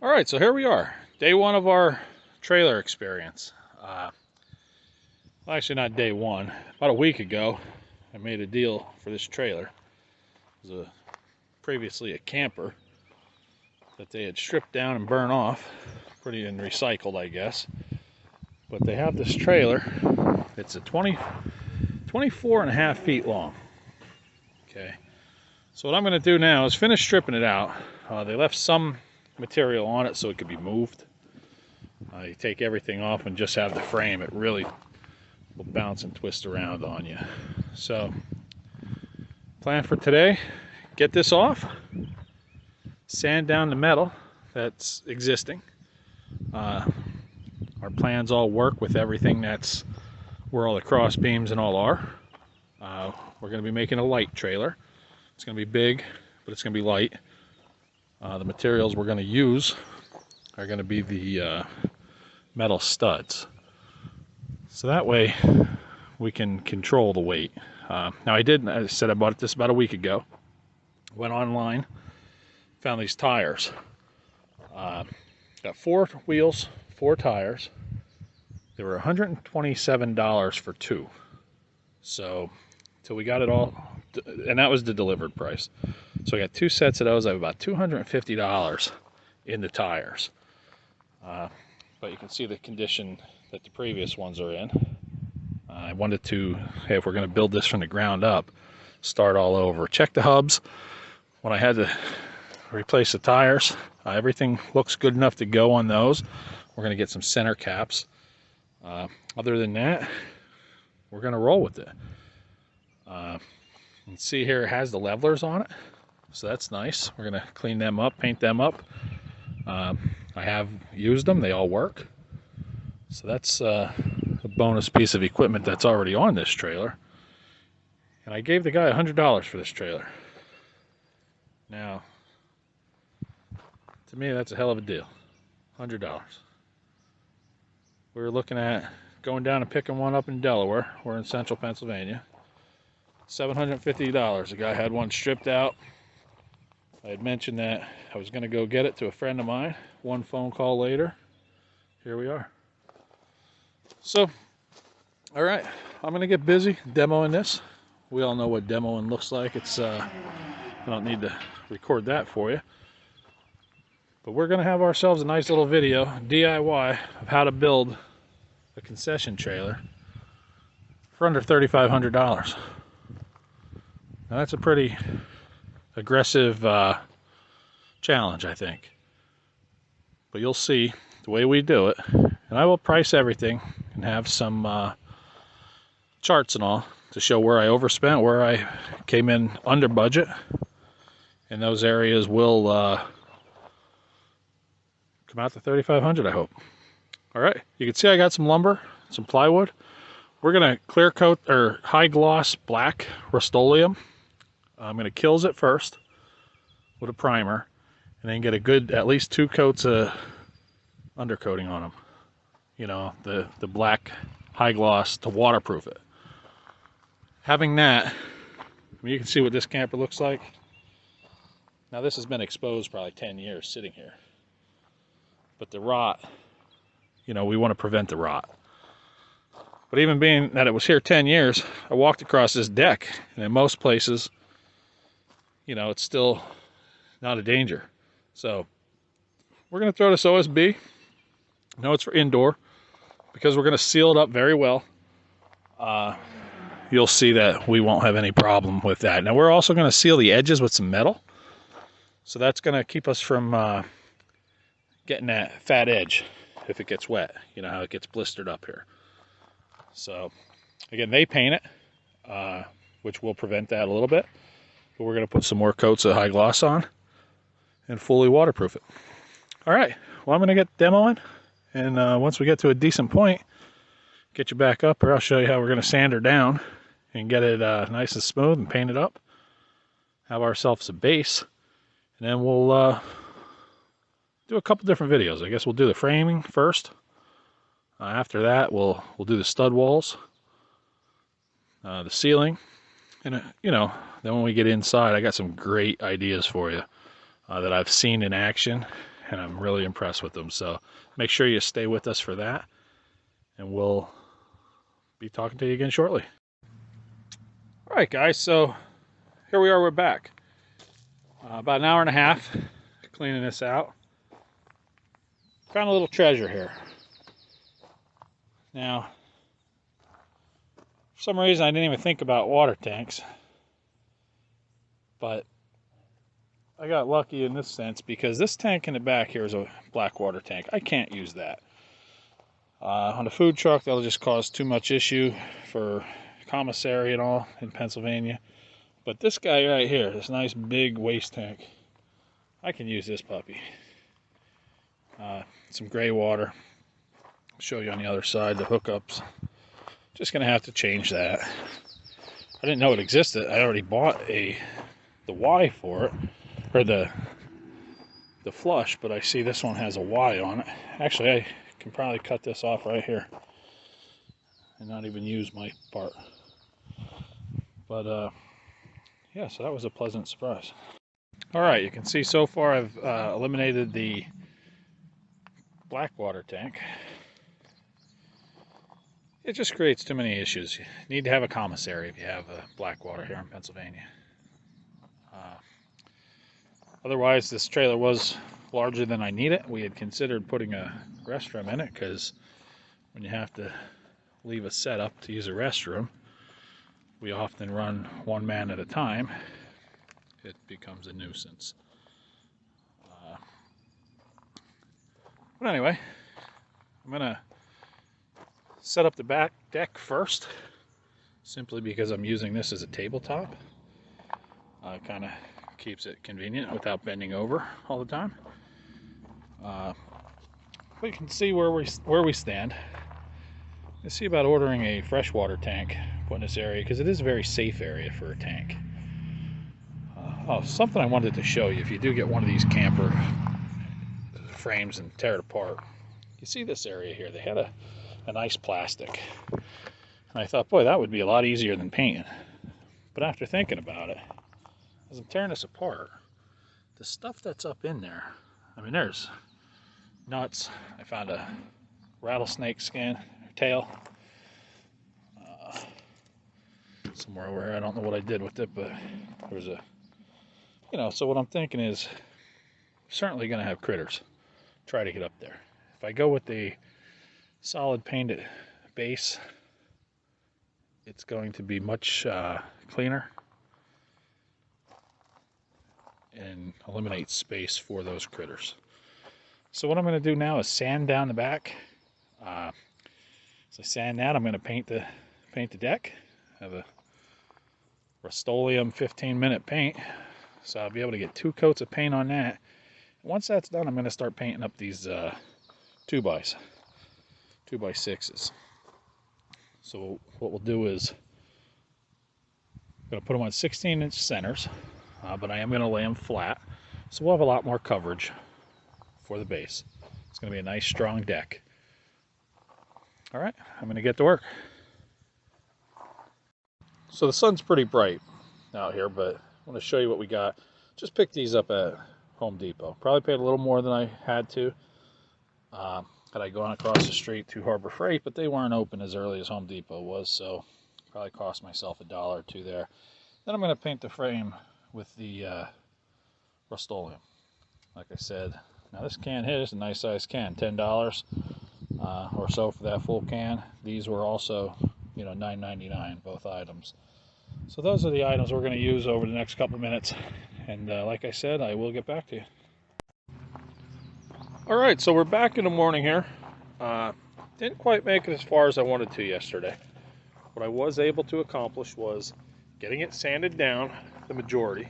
All right, so here we are, day one of our trailer experience. Well, actually not day one. About a week ago, I made a deal for this trailer. It was previously a camper that they had stripped down and burned off, pretty and recycled, I guess. But they have this trailer. It's a 24 and a half feet long. Okay. So what I'm going to do now is finish stripping it out. They left some material on it so it could be moved. You take everything off and just have the frame. It really will bounce and twist around on you. So, plan for today, get this off, sand down the metal that's existing. Our plans all work with everything that's where all the cross beams and all are. We're going to be making a Lite trailer. It's going to be big, but it's going to be light. The materials we're going to use are going to be the metal studs. So that way we can control the weight. Now I said I bought this about a week ago. Went online, found these tires. Got 4 wheels, 4 tires. They were $127 for 2. So we got it all, and that was the delivered price. So I got 2 sets of those. I have about $250 in the tires. But you can see the condition that the previous ones are in. I wanted to, hey, if we're going to build this from the ground up, start all over. Check the hubs. When I had to replace the tires, everything looks good enough to go on those. We're going to get some center caps. Other than that, we're going to roll with it. You can see here it has the levelers on it, so that's nice. We're going to clean them up, paint them up. I have used them, they all work. So that's a bonus piece of equipment that's already on this trailer. And I gave the guy $100 for this trailer. Now, to me, that's a hell of a deal. $100. We were looking at going down and picking one up in Delaware. We're in central Pennsylvania. $750. The guy had one stripped out. I had mentioned that I was going to go get it to a friend of mine. One phone call later, here we are. So, all right, I'm going to get busy demoing this. We all know what demoing looks like. It's I don't need to record that for you. But we're going to have ourselves a nice little video, DIY, of how to build a concession trailer for under $3,500. Now that's a pretty aggressive challenge, I think. But you'll see the way we do it. And I will price everything and have some charts and all to show where I overspent, where I came in under budget. And those areas will come out to $3,500, I hope. All right, you can see I got some lumber, some plywood. We're gonna clear coat or high gloss black Rust-Oleum. I'm gonna kills it first with a primer, and then get a good at least 2 coats of undercoating on them. You know, the black high gloss to waterproof it. Having that, I mean, you can see what this camper looks like. Now this has been exposed probably 10 years sitting here. But the rot, you know, we want to prevent the rot. But even being that it was here 10 years, I walked across this deck, and in most places, you know, it's still not a danger. So we're going to throw this OSB. No, it's for indoor, because we're going to seal it up very well. You'll see that we won't have any problem with that. Now we're also going to seal the edges with some metal. So that's going to keep us from getting that fat edge if it gets wet. You know how it gets blistered up here. So again, they paint it, which will prevent that a little bit. But we're going to put some more coats of high gloss on and fully waterproof it. All right, well, I'm going to get demoing. And once we get to a decent point, get you back up, or I'll show you how we're going to sand her down and get it nice and smooth and paint it up. Have ourselves a base. And then we'll do a couple different videos. I guess we'll do the framing first. After that, we'll do the stud walls, the ceiling, and you know, then when we get inside, I got some great ideas for you that I've seen in action, and I'm really impressed with them. So make sure you stay with us for that, and we'll be talking to you again shortly. All right, guys, so here we are, we're back. About an hour and a half cleaning this out. Found a little treasure here. Now, for some reason I didn't even think about water tanks, but I got lucky in this sense because this tank in the back here is a black water tank. I can't use that. On a food truck, that'll just cause too much issue for commissary and all in Pennsylvania. But this guy right here, this nice big waste tank, I can use this puppy. Some gray water. I'll show you on the other side the hookups. Just gonna have to change that. I didn't know it existed. I already bought the Y for it, or the flush, but I see this one has a Y on it. Actually, I can probably cut this off right here and not even use my part. But yeah, so that was a pleasant surprise. All right, you can see so far I've eliminated the black water tank. It just creates too many issues. You need to have a commissary if you have black water here in Pennsylvania. Otherwise, this trailer was larger than I need it. We had considered putting a restroom in it because when you have to leave a setup to use a restroom, we often run one man at a time. It becomes a nuisance. But anyway, I'm gonna set up the back deck first, simply because I'm using this as a tabletop. Kind of keeps it convenient without bending over all the time. We can see where we stand. Let's see about ordering a freshwater tank put in this area, because it is a very safe area for a tank. Oh, something I wanted to show you. If you do get one of these camper frames and tear it apart, you see this area here. They had a nice plastic, and I thought, boy, that would be a lot easier than painting. But after thinking about it, as I'm tearing this apart, the stuff that's up in there, I mean, there's nuts. I found a rattlesnake skin, tail, somewhere over here. I don't know what I did with it, but there was a, so what I'm thinking is, certainly going to have critters try to get up there. If I go with the solid painted base, it's going to be much cleaner and eliminate space for those critters. So what I'm going to do now is sand down the back. As I sand that, I'm going to paint the deck. I have a Rust-Oleum 15-minute paint, so I'll be able to get 2 coats of paint on that. Once that's done, I'm going to start painting up these 2x6s. So what we'll do is I'm going to put them on 16-inch centers, but I am going to lay them flat, so we'll have a lot more coverage for the base. It's going to be a nice strong deck. All right, I'm going to get to work. So the sun's pretty bright out here, but I want to show you what we got. Just picked these up at Home Depot. Probably paid a little more than I had to. Had I gone across the street to Harbor Freight, but they weren't open as early as Home Depot was, so probably cost myself $1 or $2 there. Then I'm going to paint the frame with the Rust-Oleum. Like I said, now this can here is a nice size can, $10 or so for that full can. These were also, $9.99, both items. So those are the items we're going to use over the next couple minutes, and like I said, I will get back to you. All right, so we're back in the morning here. Didn't quite make it as far as I wanted to yesterday. What I was able to accomplish was getting it sanded down, the majority.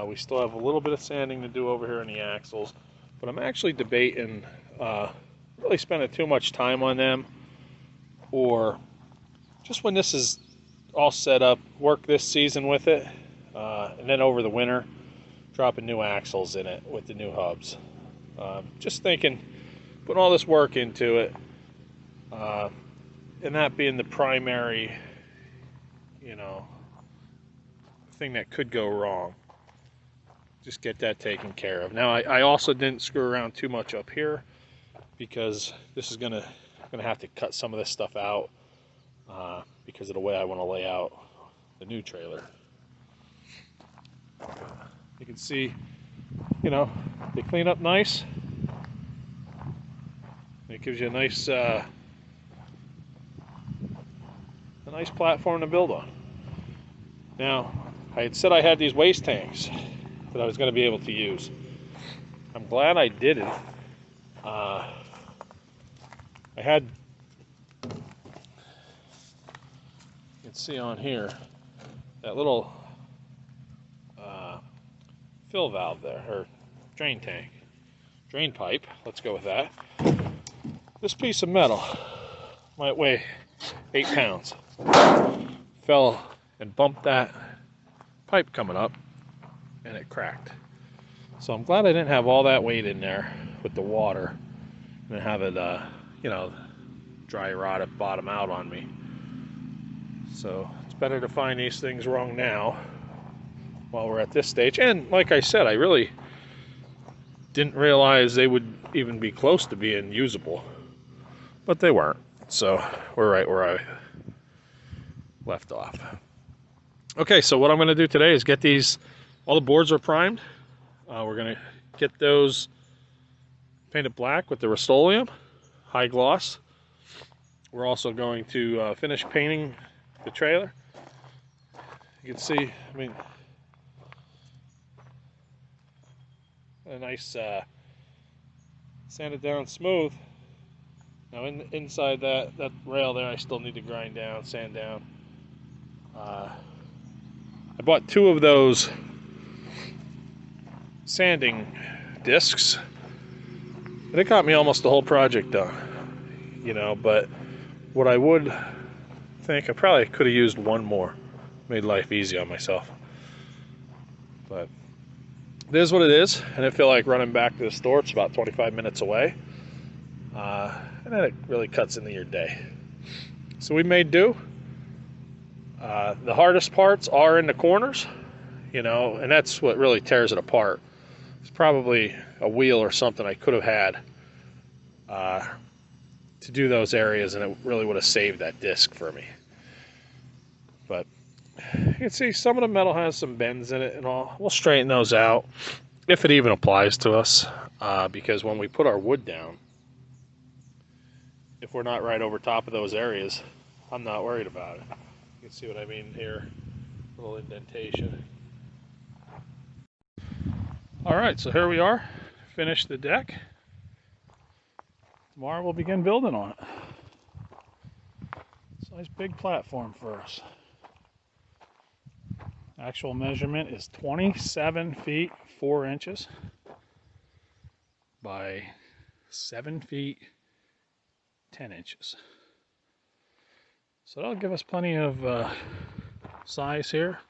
We still have a little bit of sanding to do over here in the axles, but I'm actually debating really spending too much time on them, or just when this is all set up, work this season with it, and then over the winter, dropping new axles in it with the new hubs. Just thinking, putting all this work into it, and that being the primary, thing that could go wrong. just get that taken care of. Now I also didn't screw around too much up here because this is gonna have to cut some of this stuff out because of the way I want to lay out the new trailer. You can see, you know, they clean up nice. It gives you a nice platform to build on. Now, I had said I had these waste tanks that I was going to be able to use. I'm glad I didn't. I had, you can see on here, that little fill valve there, or drain pipe, let's go with that. This piece of metal might weigh 8 pounds. Fell and bumped that pipe coming up, and it cracked. So I'm glad I didn't have all that weight in there with the water and have it, you know, dry rot at bottom out on me. So it's better to find these things wrong now while we're at this stage. And like I said, I really didn't realize they would even be close to being usable, but they weren't. So we're right where I left off. Okay, so what I'm going to do today is get these, all the boards are primed. We're going to get those painted black with the Rust-Oleum, high gloss. We're also going to finish painting the trailer. You can see, I mean, a nice sanded down smooth. Now inside that rail there, I still need to grind down, sand down. I bought 2 of those sanding discs, and it got me almost the whole project done, you know. But what I would think, I probably could have used 1 more, made life easy on myself. But it is what it is. I didn't feel like running back to the store. It's about 25 minutes away, and then it really cuts into your day. So we made do. The hardest parts are in the corners, you know, and that's what really tears it apart. It's probably a wheel or something I could have had to do those areas, and it really would have saved that disc for me. But you can see some of the metal has some bends in it and all. We'll straighten those out if it even applies to us, because when we put our wood down, if we're not right over top of those areas, I'm not worried about it. You can see what I mean here, a little indentation. Alright, so here we are, finished the deck. Tomorrow we'll begin building on it. It's a nice big platform for us. Actual measurement is 27 feet 4 inches by 7 feet 10 inches. So that'll give us plenty of size here.